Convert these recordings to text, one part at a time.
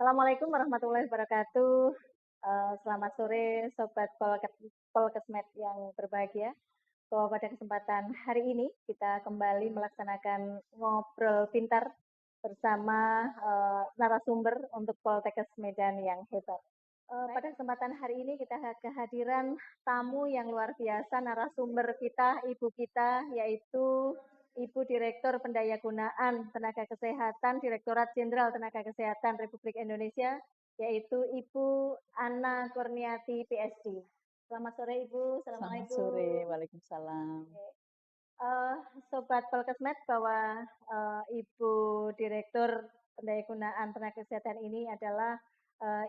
Assalamualaikum warahmatullahi wabarakatuh. Selamat sore Sobat Polkesmed yang berbahagia. Bahwa pada kesempatan hari ini kita kembali melaksanakan ngobrol pintar bersama narasumber untuk Poltekkes Medan yang hebat. Pada kesempatan hari ini kita kehadiran tamu yang luar biasa, narasumber kita, ibu kita, yaitu Ibu Direktur Pendayagunaan Tenaga Kesehatan, Direktorat Jenderal Tenaga Kesehatan Republik Indonesia, yaitu Ibu Ana Kurniati, PSD. Selamat sore Ibu, Selamat sore, Assalamualaikum. waalaikumsalam. Uh, Sobat Polkesmed, bahwa Ibu Direktur Pendayagunaan Tenaga Kesehatan ini adalah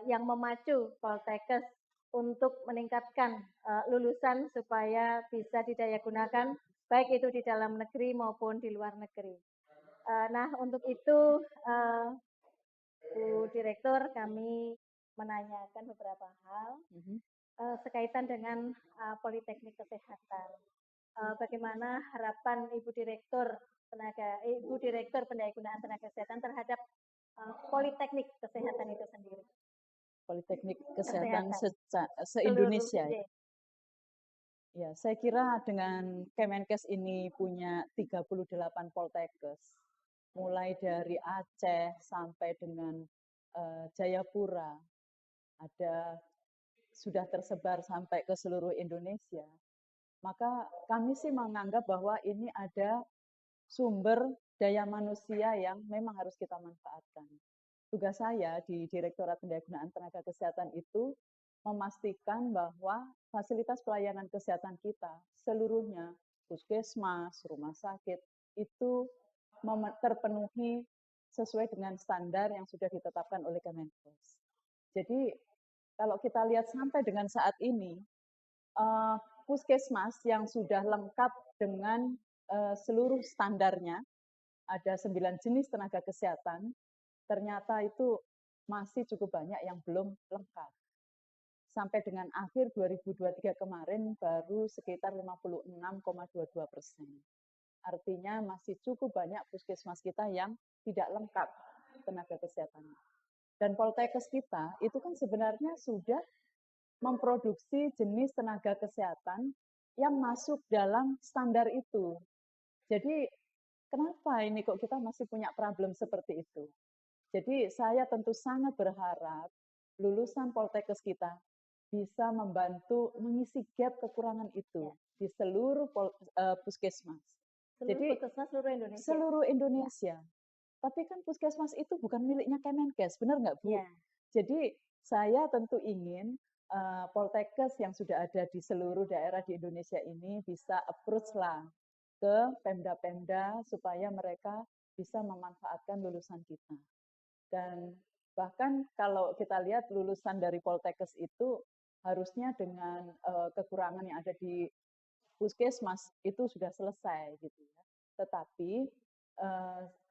yang memacu Poltekkes untuk meningkatkan lulusan supaya bisa didayagunakan baik itu di dalam negeri maupun di luar negeri. Nah, untuk itu Bu Direktur, kami menanyakan beberapa hal sekaitan dengan Politeknik Kesehatan. Bagaimana harapan Ibu Direktur Pendayagunaan Tenaga Kesehatan terhadap Politeknik Kesehatan itu sendiri? Politeknik Kesehatan Kesehatan seluruh se-Indonesia. Ya, saya kira dengan Kemenkes ini punya 38 Poltekkes, mulai dari Aceh sampai dengan Jayapura, ada sudah tersebar sampai ke seluruh Indonesia. Maka kami sih menganggap bahwa ini ada sumber daya manusia yang memang harus kita manfaatkan. Tugas saya di Direktorat Pendayagunaan Tenaga Kesehatan itu memastikan bahwa fasilitas pelayanan kesehatan kita seluruhnya, puskesmas, rumah sakit, itu terpenuhi sesuai dengan standar yang sudah ditetapkan oleh Kemenkes. Jadi kalau kita lihat sampai dengan saat ini, puskesmas yang sudah lengkap dengan seluruh standarnya, ada 9 jenis tenaga kesehatan, ternyata itu masih cukup banyak yang belum lengkap. Sampai dengan akhir 2023 kemarin baru sekitar 56,22%. Artinya masih cukup banyak puskesmas kita yang tidak lengkap tenaga kesehatannya. Dan Poltekkes kita itu kan sebenarnya sudah memproduksi jenis tenaga kesehatan yang masuk dalam standar itu. Jadi kenapa ini kok kita masih punya problem seperti itu? Jadi saya tentu sangat berharap lulusan Poltekkes kita bisa membantu mengisi gap kekurangan itu di seluruh puskesmas. Jadi seluruh Indonesia. Seluruh Indonesia. Tapi kan puskesmas itu bukan miliknya Kemenkes, benar nggak Bu? Ya. Jadi saya tentu ingin Poltekkes yang sudah ada di seluruh daerah di Indonesia ini bisa approach lah ke Pemda-Pemda supaya mereka bisa memanfaatkan lulusan kita. Dan bahkan kalau kita lihat lulusan dari Poltekkes itu harusnya dengan kekurangan yang ada di puskesmas itu sudah selesai gitu ya. Tetapi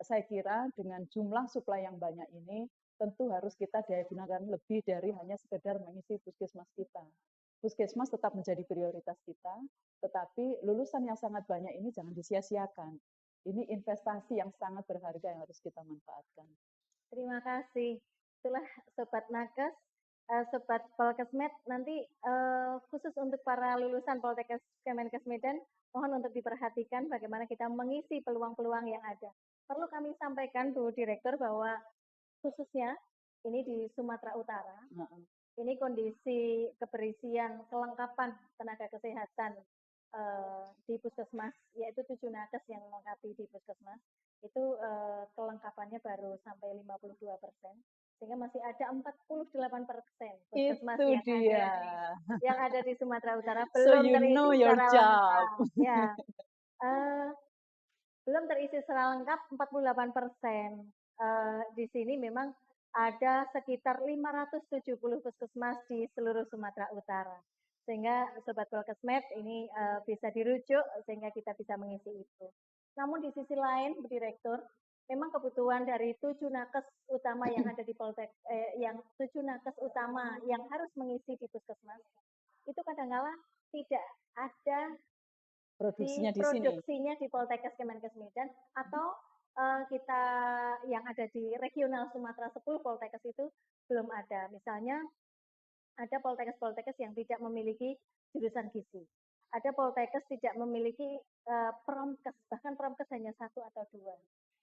saya kira dengan jumlah suplai yang banyak ini tentu harus kita daya gunakan lebih dari hanya sekedar mengisi puskesmas kita. Puskesmas tetap menjadi prioritas kita, tetapi lulusan yang sangat banyak ini jangan disia-siakan. Ini investasi yang sangat berharga yang harus kita manfaatkan. Terima kasih. Itulah Sobat Nakes, Sobat Polkesmed, nanti khusus untuk para lulusan Poltekkes Kemenkes Medan, mohon untuk diperhatikan bagaimana kita mengisi peluang-peluang yang ada. Perlu kami sampaikan Bu Direktur bahwa khususnya ini di Sumatera Utara, ini kondisi keberisian kelengkapan tenaga kesehatan di puskesmas, yaitu 7 nakes yang melengkapi di puskesmas, itu kelengkapannya baru sampai 52%, sehingga masih ada 48% puskesmas yang ada di Sumatera Utara belum terisi secara lengkap. Ya, belum terisi secara lengkap 48%. Di sini memang ada sekitar 570 puskesmas di seluruh Sumatera Utara. Sehingga Sobat Polkesmed ini bisa dirujuk sehingga kita bisa mengisi itu. Namun di sisi lain, Bu Direktur, memang kebutuhan dari 7 nakes utama yang ada di yang 7 nakes utama yang harus mengisi di puskesmas, itu kadang-kala tidak ada produksinya di Poltekkes Kemenkes Medan, atau kita yang ada di regional Sumatera 10 Poltekkes itu belum ada. Misalnya ada poltekkes-poltekkes yang tidak memiliki jurusan gizi. Ada poltekkes tidak memiliki promkes, bahkan promkes hanya 1 atau 2.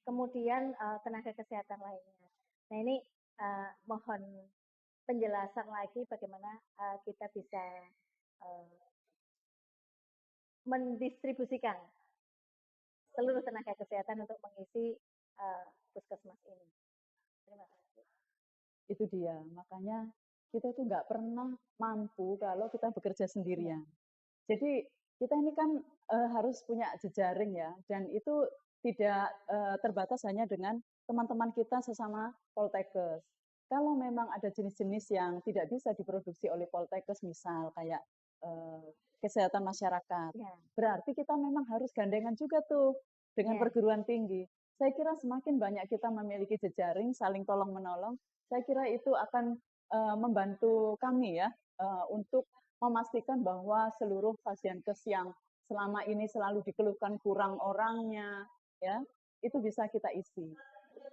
Kemudian tenaga kesehatan lainnya. Nah ini mohon penjelasan lagi bagaimana kita bisa mendistribusikan seluruh tenaga kesehatan untuk mengisi puskesmas ini. Terima kasih. Itu dia, makanya kita itu nggak pernah mampu kalau kita bekerja sendirian. Jadi kita ini kan harus punya jejaring ya, dan itu tidak terbatas hanya dengan teman-teman kita sesama Poltekkes. Kalau memang ada jenis-jenis yang tidak bisa diproduksi oleh Poltekkes, misal kayak kesehatan masyarakat, Ya. berarti kita memang harus gandengan juga tuh dengan Ya. perguruan tinggi. Saya kira semakin banyak kita memiliki jejaring, saling tolong-menolong, saya kira itu akan membantu kami ya untuk memastikan bahwa seluruh pasienkes yang selama ini selalu dikeluhkan kurang orangnya, ya itu bisa kita isi.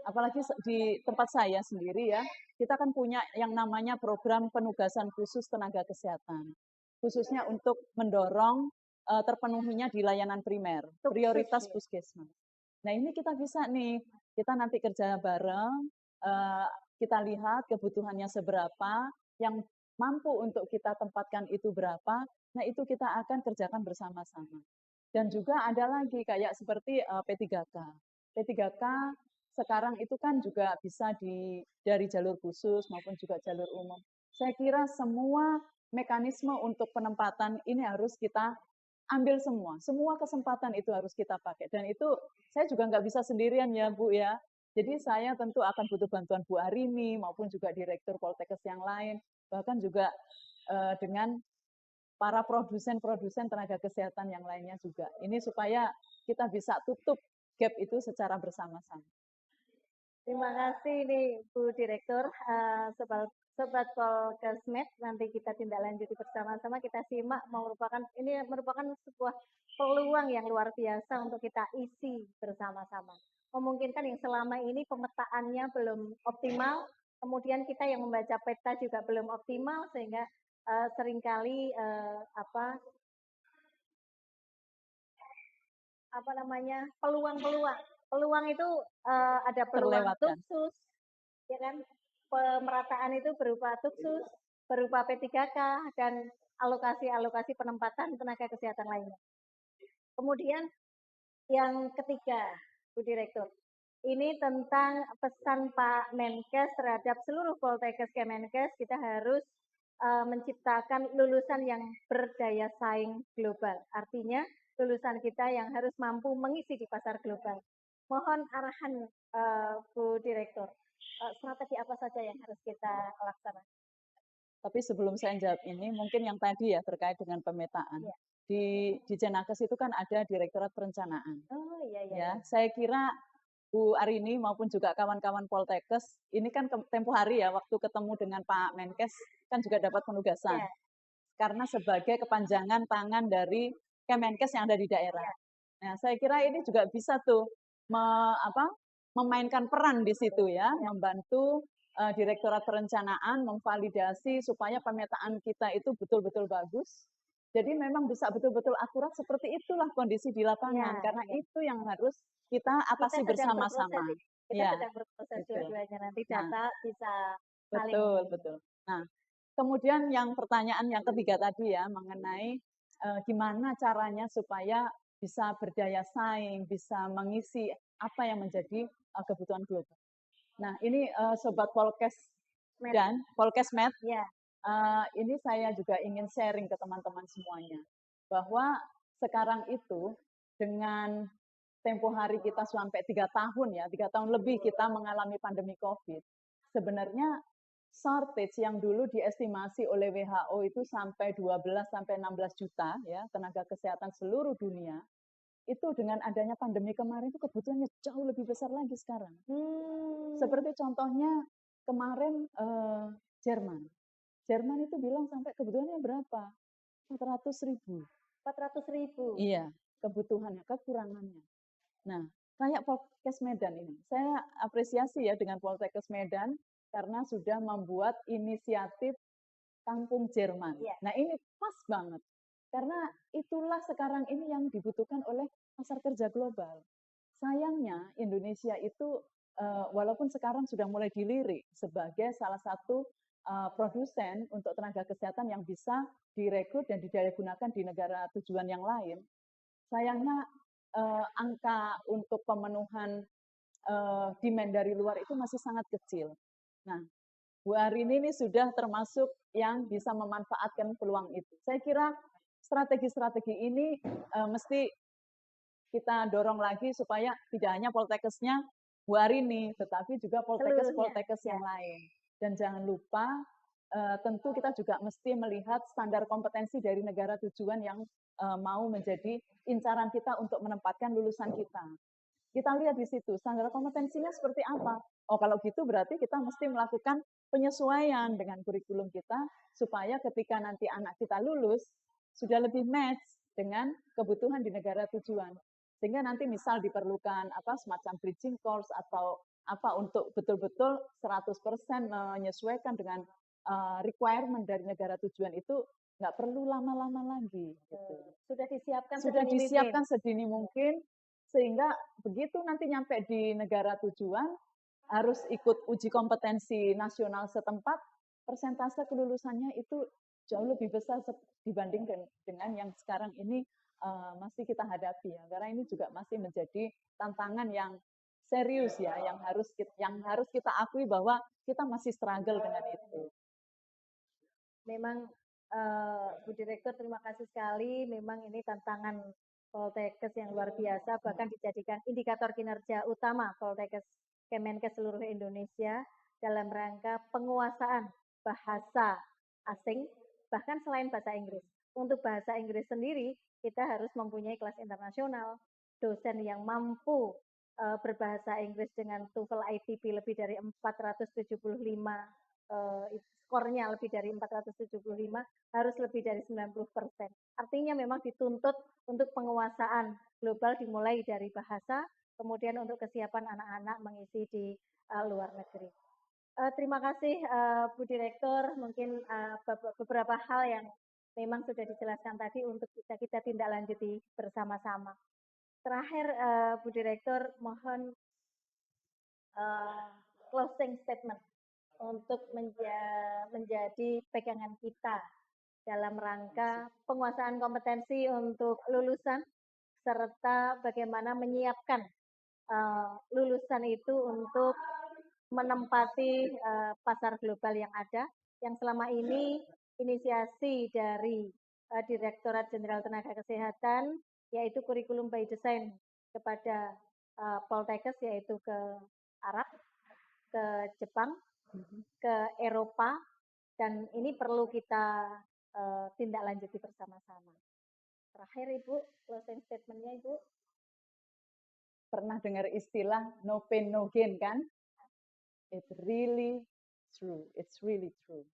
Apalagi di tempat saya sendiri ya, kita kan punya yang namanya program penugasan khusus tenaga kesehatan, khususnya untuk mendorong terpenuhinya di layanan primer, prioritas puskesmas. Nah ini kita bisa nih, kita nanti kerja bareng, kita lihat kebutuhannya seberapa, yang mampu untuk kita tempatkan itu berapa, nah itu kita akan kerjakan bersama-sama. Dan juga ada lagi kayak seperti P3K. P3K sekarang itu kan juga bisa dari jalur khusus maupun juga jalur umum. Saya kira semua mekanisme untuk penempatan ini harus kita ambil semua. Semua kesempatan itu harus kita pakai. Dan itu saya juga nggak bisa sendirian ya Bu ya. Jadi saya tentu akan butuh bantuan Bu Arini maupun juga Direktur Poltekkes yang lain. Bahkan juga dengan para produsen-produsen tenaga kesehatan yang lainnya juga. Ini supaya kita bisa tutup gap itu secara bersama-sama. Terima kasih nih Bu Direktur, Sobat Polkesmed, nanti kita tindak lanjuti bersama-sama, kita simak ini merupakan sebuah peluang yang luar biasa untuk kita isi bersama-sama. Memungkinkan yang selama ini pemetaannya belum optimal, kemudian kita yang membaca peta juga belum optimal, sehingga seringkali peluang itu ada peluang tuksus, ya kan? Pemerataan itu berupa tuksus, berupa P3K dan alokasi-alokasi penempatan tenaga kesehatan lainnya. Kemudian yang ketiga, Bu Direktur, ini tentang pesan Pak Menkes terhadap seluruh Poltekkes Kemenkes, kita harus menciptakan lulusan yang berdaya saing global. Artinya lulusan kita yang harus mampu mengisi di pasar global. Mohon arahan Bu Direktur, strategi apa saja yang harus kita laksanakan? Tapi sebelum saya jawab ini, mungkin yang tadi ya terkait dengan pemetaan. Ya. Di Jenakes itu kan ada Direktorat Perencanaan. Oh iya. Ya, saya kira Bu Arini maupun juga kawan-kawan Poltekkes, ini kan tempo hari ya, waktu ketemu dengan Pak Menkes, kan juga dapat penugasan. Yeah. Karena sebagai kepanjangan tangan dari Kemenkes yang ada di daerah. Yeah. Nah, saya kira ini juga bisa tuh memainkan peran di situ ya, membantu Direktorat Perencanaan memvalidasi supaya pemetaan kita itu betul-betul bagus. Jadi memang bisa betul-betul akurat seperti itulah kondisi di lapangan, karena itu yang harus kita atasi bersama-sama. Kita sedang berproses dua-duanya, nanti data bisa saling. Betul. Nah, kemudian yang pertanyaan yang ketiga tadi ya, mengenai gimana caranya supaya bisa berdaya saing, bisa mengisi apa yang menjadi kebutuhan global. Nah, ini Sobat Polkes dan Polkesmed, ini saya juga ingin sharing ke teman-teman semuanya, bahwa sekarang itu dengan tempo hari kita sampai 3 tahun ya, 3 tahun lebih kita mengalami pandemi COVID, sebenarnya shortage yang dulu diestimasi oleh WHO itu sampai 12 sampai 16 juta ya tenaga kesehatan seluruh dunia, itu dengan adanya pandemi kemarin itu kebutuhannya jauh lebih besar lagi sekarang. Seperti contohnya kemarin Jerman. Jerman itu bilang sampai kebutuhannya berapa? 400.000. 400.000? Iya, kebutuhannya, kekurangannya. Nah, kayak Poltekkes Medan ini. Saya apresiasi ya dengan Poltekkes Medan karena sudah membuat inisiatif Kampung Jerman. Iya. Nah ini pas banget, karena itulah sekarang ini yang dibutuhkan oleh pasar kerja global. Sayangnya Indonesia itu walaupun sekarang sudah mulai dilirik sebagai salah satu produsen untuk tenaga kesehatan yang bisa direkrut dan didayagunakan di negara tujuan yang lain, sayangnya angka untuk pemenuhan demand dari luar itu masih sangat kecil. Nah, Bu Arini ini sudah termasuk yang bisa memanfaatkan peluang itu. Saya kira strategi-strategi ini mesti kita dorong lagi supaya tidak hanya Poltekkesnya Bu Arini, tetapi juga Poltekkes-Poltekkes yang lain. Dan jangan lupa tentu kita juga mesti melihat standar kompetensi dari negara tujuan yang mau menjadi incaran kita untuk menempatkan lulusan kita. Kita lihat di situ standar kompetensinya seperti apa. Oh kalau gitu berarti kita mesti melakukan penyesuaian dengan kurikulum kita supaya ketika nanti anak kita lulus sudah lebih match dengan kebutuhan di negara tujuan. Sehingga nanti misal diperlukan semacam bridging course atau apa untuk betul-betul 100% menyesuaikan dengan requirement dari negara tujuan itu nggak perlu lama-lama lagi. Gitu. Sudah disiapkan sedini mungkin sehingga begitu nanti nyampe di negara tujuan harus ikut uji kompetensi nasional setempat, persentase kelulusannya itu jauh lebih besar dibanding dengan yang sekarang ini masih kita hadapi ya. Karena ini juga masih menjadi tantangan yang serius ya, yang harus kita akui bahwa kita masih struggle dengan itu. Memang Bu Direktur terima kasih sekali. Memang ini tantangan Poltekkes yang luar biasa, bahkan dijadikan indikator kinerja utama Poltekkes Kemenkes seluruh Indonesia dalam rangka penguasaan bahasa asing, bahkan selain bahasa Inggris. Untuk bahasa Inggris sendiri, kita harus mempunyai kelas internasional, dosen yang mampu berbahasa Inggris dengan TOEFL ITP lebih dari 475 skornya lebih dari 475 harus lebih dari 90%. Artinya memang dituntut untuk penguasaan global dimulai dari bahasa, kemudian untuk kesiapan anak-anak mengisi di luar negeri. Terima kasih Bu Direktur, mungkin beberapa hal yang memang sudah dijelaskan tadi untuk bisa kita tindak lanjuti bersama-sama. Terakhir Bu Direktur, mohon closing statement untuk menjadi pegangan kita dalam rangka penguasaan kompetensi untuk lulusan serta bagaimana menyiapkan lulusan itu untuk menempati pasar global yang ada, yang selama ini inisiasi dari Direktorat Jenderal Tenaga Kesehatan, yaitu kurikulum by design kepada Poltekkes, yaitu ke Arab, ke Jepang, ke Eropa, dan ini perlu kita tindak lanjuti bersama-sama. Terakhir Ibu, closing statement-nya Ibu. Pernah dengar istilah no pain no gain kan? It's really true. It's really true.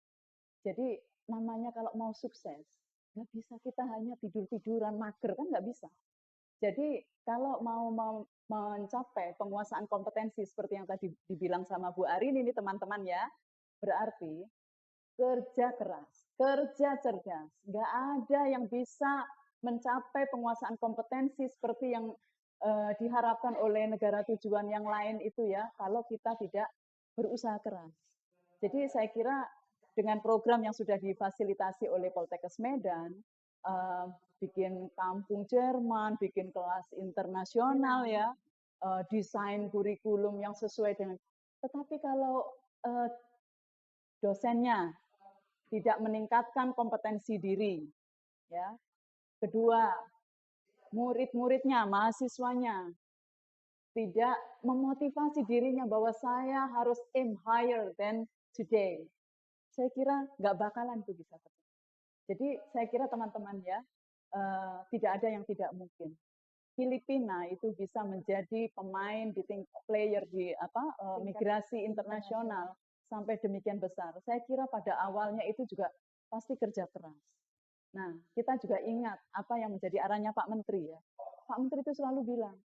Jadi namanya kalau mau sukses, nggak bisa kita hanya tidur-tiduran mager kan nggak bisa. Jadi kalau mau mencapai penguasaan kompetensi seperti yang tadi dibilang sama Bu Arini ini teman-teman ya, berarti kerja keras, kerja cerdas. Nggak ada yang bisa mencapai penguasaan kompetensi seperti yang diharapkan oleh negara tujuan yang lain itu ya, kalau kita tidak berusaha keras. Jadi saya kira dengan program yang sudah difasilitasi oleh Poltekkes Medan, bikin kampung Jerman, bikin kelas internasional ya, desain kurikulum yang sesuai dengan. Tetapi kalau dosennya tidak meningkatkan kompetensi diri, ya. Kedua, murid-muridnya, mahasiswanya tidak memotivasi dirinya bahwa saya harus aim higher than today. Saya kira nggak bakalan itu bisa terjadi. Jadi saya kira teman-teman ya, tidak ada yang tidak mungkin. Filipina itu bisa menjadi pemain di player di migrasi internasional sampai demikian besar. Saya kira pada awalnya itu juga pasti kerja keras. Nah, kita juga ingat apa yang menjadi arahnya Pak Menteri ya. Pak Menteri itu selalu bilang,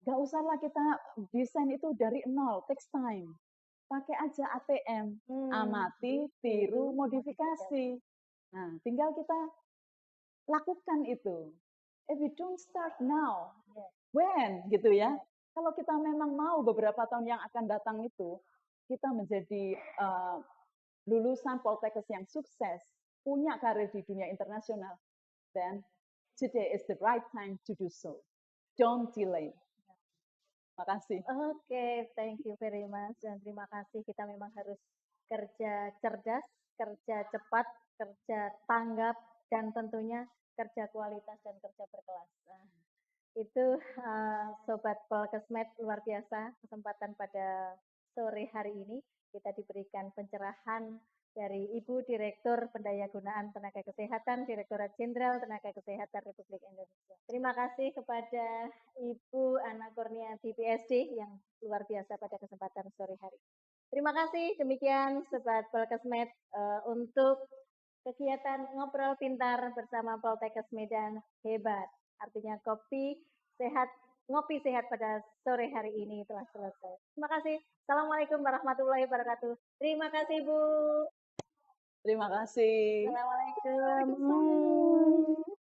Nggak usahlah kita desain itu dari nol, takes time. Pakai aja ATM, amati, tiru, modifikasi. Nah, tinggal kita lakukan itu. If we don't start now, when gitu ya. Kalau kita memang mau beberapa tahun yang akan datang itu, kita menjadi lulusan Poltekkes yang sukses, punya karir di dunia internasional, then today is the right time to do so. Don't delay. Makasih. Oke, thank you very much dan terima kasih. Kita memang harus kerja cerdas, kerja cepat, kerja tanggap, dan tentunya kerja kualitas dan kerja berkelas. Nah, itu Sobat Polkesmed luar biasa kesempatan pada sore hari ini kita diberikan pencerahan dari Ibu Direktur Pendayagunaan Tenaga Kesehatan, Direktorat Jenderal Tenaga Kesehatan Republik Indonesia. Terima kasih kepada Ibu Ana Kurniati PSD yang luar biasa pada kesempatan sore hari. Terima kasih, demikian Sobat Polkesmed untuk kegiatan ngobrol pintar bersama Poltekkes Medan hebat. Artinya ngopi sehat pada sore hari ini telah selesai. Terima kasih. Assalamualaikum warahmatullahi wabarakatuh. Terima kasih Bu. Terima kasih. Assalamualaikum.